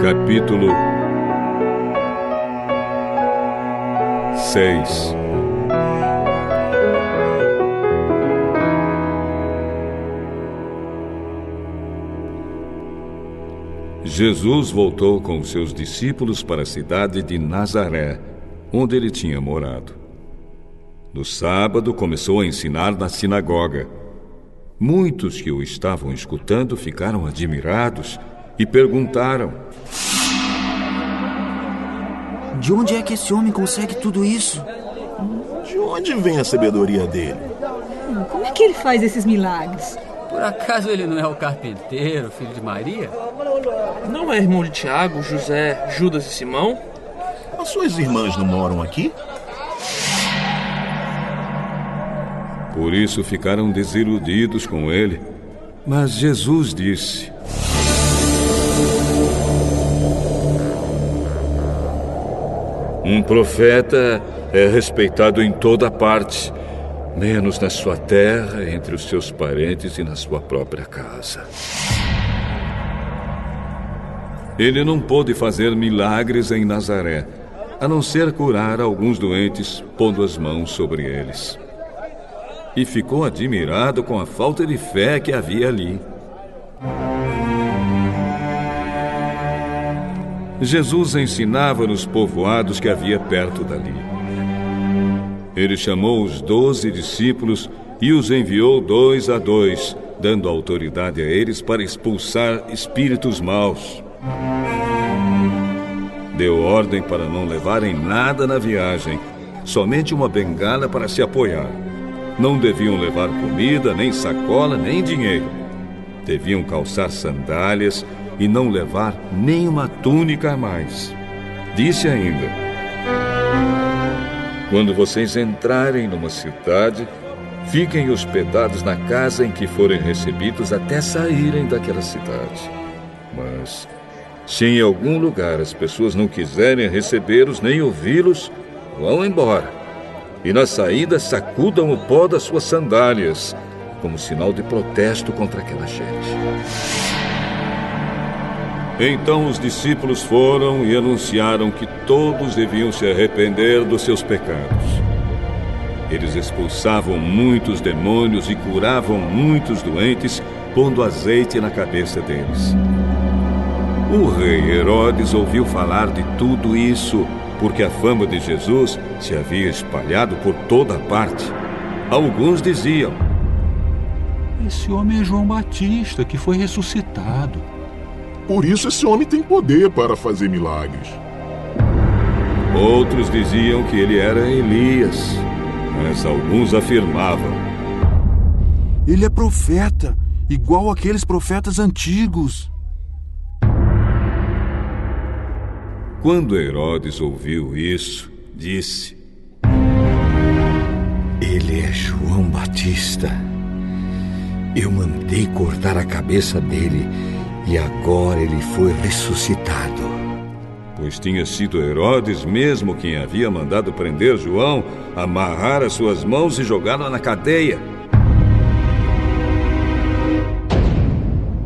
Capítulo 6. Jesus voltou com os seus discípulos para a cidade de Nazaré, onde ele tinha morado. No sábado, começou a ensinar na sinagoga. Muitos que o estavam escutando ficaram admirados e perguntaram: de onde é que esse homem consegue tudo isso? De onde vem a sabedoria dele? Como é que ele faz esses milagres? Por acaso ele não é o carpinteiro, filho de Maria? Não é irmão de Tiago, José, Judas e Simão? As suas irmãs não moram aqui? Por isso ficaram desiludidos com ele. Mas Jesus disse: um profeta é respeitado em toda parte, menos na sua terra, entre os seus parentes e na sua própria casa. Ele não pôde fazer milagres em Nazaré, a não ser curar alguns doentes, pondo as mãos sobre eles. E ficou admirado com a falta de fé que havia ali. Jesus ensinava nos povoados que havia perto dali. Ele chamou os 12 discípulos e os enviou 2 a 2, dando autoridade a eles para expulsar espíritos maus. Deu ordem para não levarem nada na viagem, somente uma bengala para se apoiar. Não deviam levar comida, nem sacola, nem dinheiro. Deviam calçar sandálias e não levar nem uma túnica a mais. Disse ainda: quando vocês entrarem numa cidade, fiquem hospedados na casa em que forem recebidos até saírem daquela cidade. Mas, se em algum lugar as pessoas não quiserem recebê-los nem ouvi-los, vão embora. E na saída sacudam o pó das suas sandálias, como sinal de protesto contra aquela gente. Então os discípulos foram e anunciaram que todos deviam se arrepender dos seus pecados. Eles expulsavam muitos demônios e curavam muitos doentes, pondo azeite na cabeça deles. O rei Herodes ouviu falar de tudo isso, porque a fama de Jesus se havia espalhado por toda parte. Alguns diziam: esse homem é João Batista, que foi ressuscitado. Por isso esse homem tem poder para fazer milagres. Outros diziam que ele era Elias, mas alguns afirmavam: ele é profeta, igual aqueles profetas antigos. Quando Herodes ouviu isso, disse: ele é João Batista. Eu mandei cortar a cabeça dele e agora ele foi ressuscitado. Pois tinha sido Herodes mesmo quem havia mandado prender João, amarrar as suas mãos e jogá-lo na cadeia.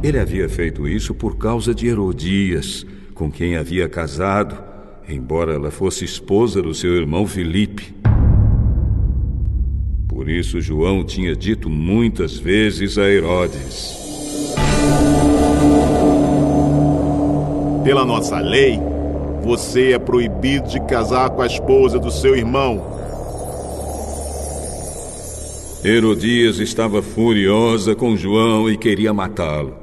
Ele havia feito isso por causa de Herodias, com quem havia casado, embora ela fosse esposa do seu irmão Filipe. Por isso João tinha dito muitas vezes a Herodes: pela nossa lei, você é proibido de casar com a esposa do seu irmão. Herodias estava furiosa com João e queria matá-lo.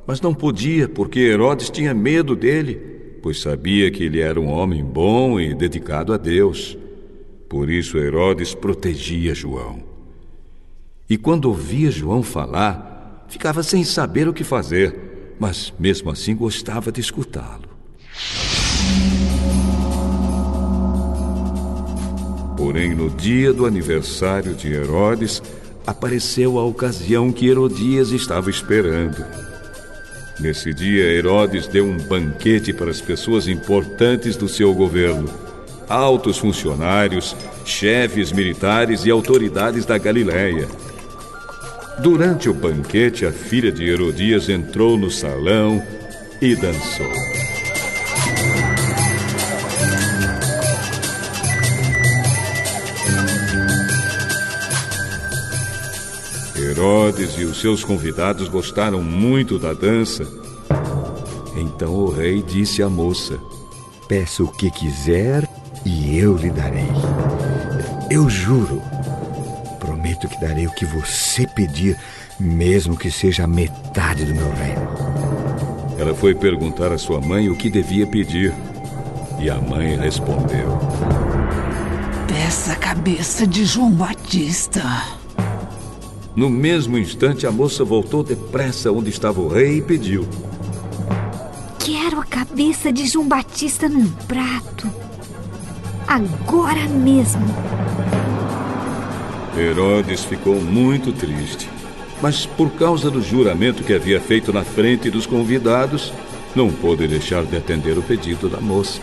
Mas não podia, porque Herodes tinha medo dele, pois sabia que ele era um homem bom e dedicado a Deus. Por isso Herodes protegia João. E quando ouvia João falar, ficava sem saber o que fazer, mas mesmo assim gostava de escutá-lo. Porém, no dia do aniversário de Herodes, apareceu a ocasião que Herodias estava esperando. Nesse dia, Herodes deu um banquete para as pessoas importantes do seu governo, altos funcionários, chefes militares e autoridades da Galiléia. Durante o banquete, a filha de Herodias entrou no salão e dançou. Herodes e os seus convidados gostaram muito da dança. Então o rei disse à moça: Peça o que quiser e eu lhe darei. Eu juro, prometo que darei o que você pedir, mesmo que seja a metade do meu reino. Ela foi perguntar à sua mãe o que devia pedir. E a mãe respondeu: Peça a cabeça de João Batista. No mesmo instante, a moça voltou depressa onde estava o rei e pediu: Quero a cabeça de João Batista num prato. Agora mesmo. Herodes ficou muito triste, mas por causa do juramento que havia feito na frente dos convidados, não pôde deixar de atender o pedido da moça.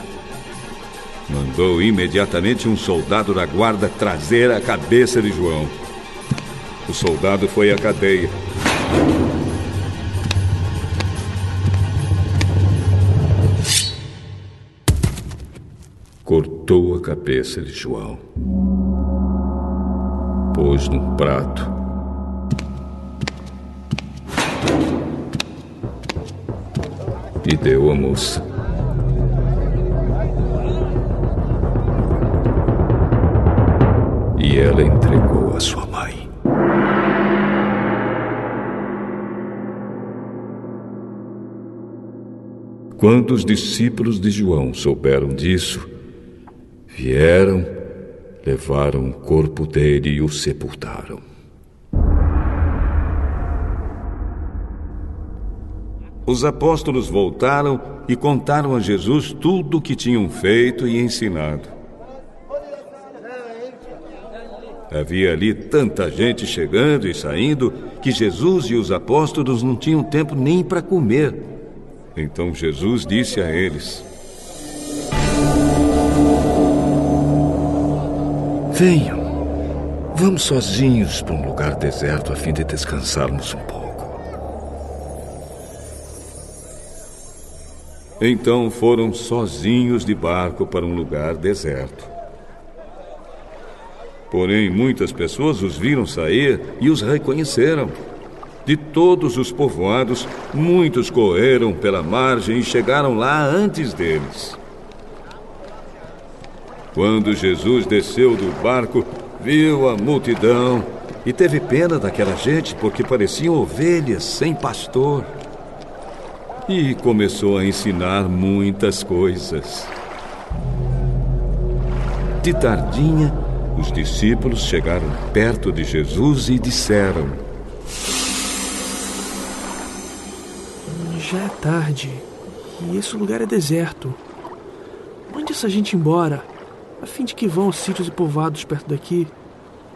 Mandou imediatamente um soldado da guarda trazer a cabeça de João. O soldado foi à cadeia. Cortou a cabeça de João. Pôs num prato. E deu à moça. E ela entregou a sua mãe. Quando os discípulos de João souberam disso, vieram, levaram o corpo dele e o sepultaram. Os apóstolos voltaram e contaram a Jesus tudo o que tinham feito e ensinado. Havia ali tanta gente chegando e saindo que Jesus e os apóstolos não tinham tempo nem para comer. Então Jesus disse a eles: Venham, vamos sozinhos para um lugar deserto a fim de descansarmos um pouco. Então foram sozinhos de barco para um lugar deserto. Porém, muitas pessoas os viram sair e os reconheceram. De todos os povoados, muitos correram pela margem e chegaram lá antes deles. Quando Jesus desceu do barco, viu a multidão e teve pena daquela gente, porque pareciam ovelhas sem pastor. E começou a ensinar muitas coisas. De tardinha, os discípulos chegaram perto de Jesus e disseram: Já é tarde e esse lugar é deserto. Mande essa gente embora, a fim de que vão aos sítios e povoados perto daqui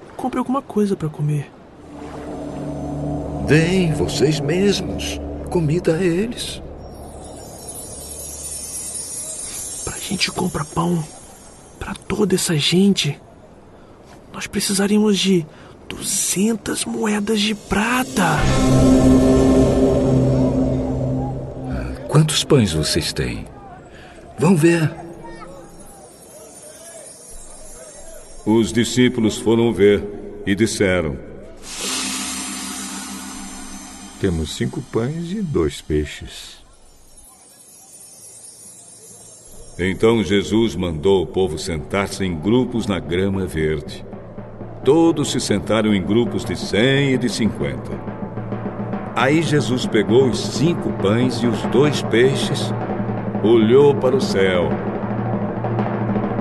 e compre alguma coisa para comer. Deem vocês mesmos comida a eles. Pra gente comprar pão para toda essa gente, nós precisaríamos de 200 moedas de prata. Quantos pães vocês têm? Vão ver. Os discípulos foram ver e disseram: Temos 5 pães e 2 peixes. Então Jesus mandou o povo sentar-se em grupos na grama verde. Todos se sentaram em grupos de 100 e de 50. Aí Jesus pegou os 5 pães e os 2 peixes, olhou para o céu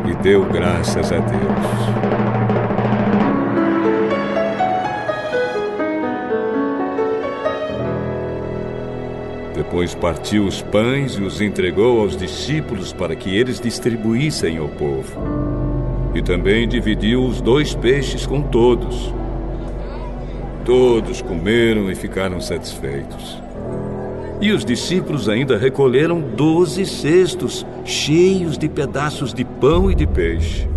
e deu graças a Deus. Depois partiu os pães e os entregou aos discípulos para que eles distribuíssem ao povo. E também dividiu os 2 peixes com todos. Todos comeram e ficaram satisfeitos. E os discípulos ainda recolheram 12 cestos cheios de pedaços de pão e de peixe.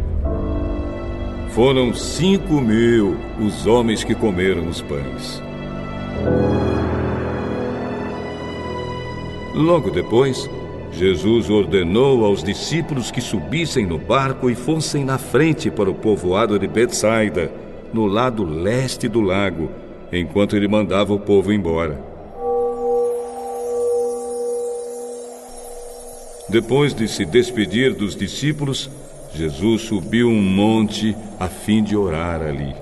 Foram 5.000 os homens que comeram os pães. Logo depois, Jesus ordenou aos discípulos que subissem no barco e fossem na frente para o povoado de Betsaida, no lado leste do lago, enquanto ele mandava o povo embora. Depois de se despedir dos discípulos, Jesus subiu um monte a fim de orar ali.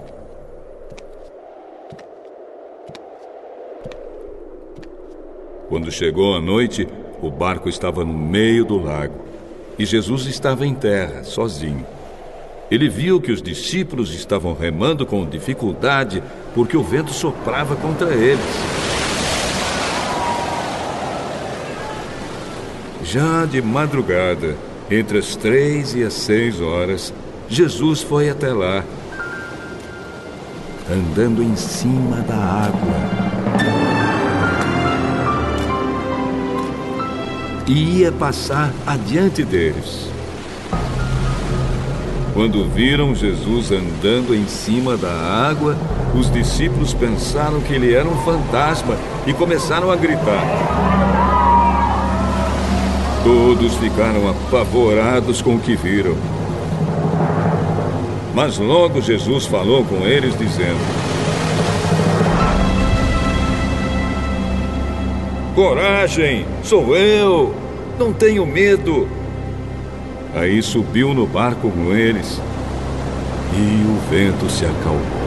Quando chegou a noite, o barco estava no meio do lago e Jesus estava em terra, sozinho. Ele viu que os discípulos estavam remando com dificuldade porque o vento soprava contra eles. Já de madrugada, entre as 3 e as 6 horas, Jesus foi até lá, andando em cima da água. E ia passar adiante deles. Quando viram Jesus andando em cima da água, os discípulos pensaram que ele era um fantasma e começaram a gritar. Todos ficaram apavorados com o que viram. Mas logo Jesus falou com eles, dizendo: Coragem, sou eu, não tenho medo. Aí subiu no barco com eles e o vento se acalmou.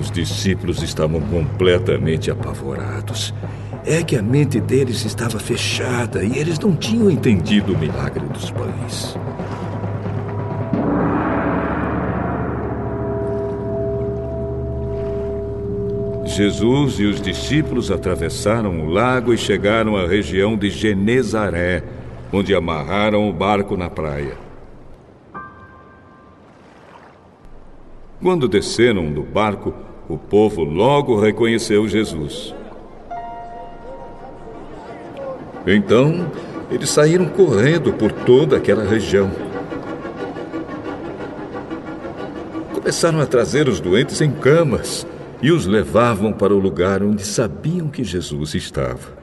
Os discípulos estavam completamente apavorados. É que a mente deles estava fechada e eles não tinham entendido o milagre dos pães. Jesus e os discípulos atravessaram o lago e chegaram à região de Genezaré, onde amarraram o barco na praia. Quando desceram do barco, o povo logo reconheceu Jesus. Então, eles saíram correndo por toda aquela região. Começaram a trazer os doentes em camas e os levavam para o lugar onde sabiam que Jesus estava.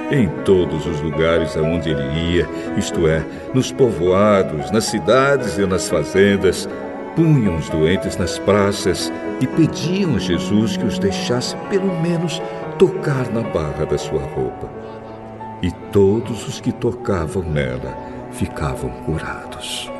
Em todos os lugares aonde ele ia, isto é, nos povoados, nas cidades e nas fazendas, punham os doentes nas praças e pediam a Jesus que os deixasse pelo menos tocar na barra da sua roupa. E todos os que tocavam nela ficavam curados.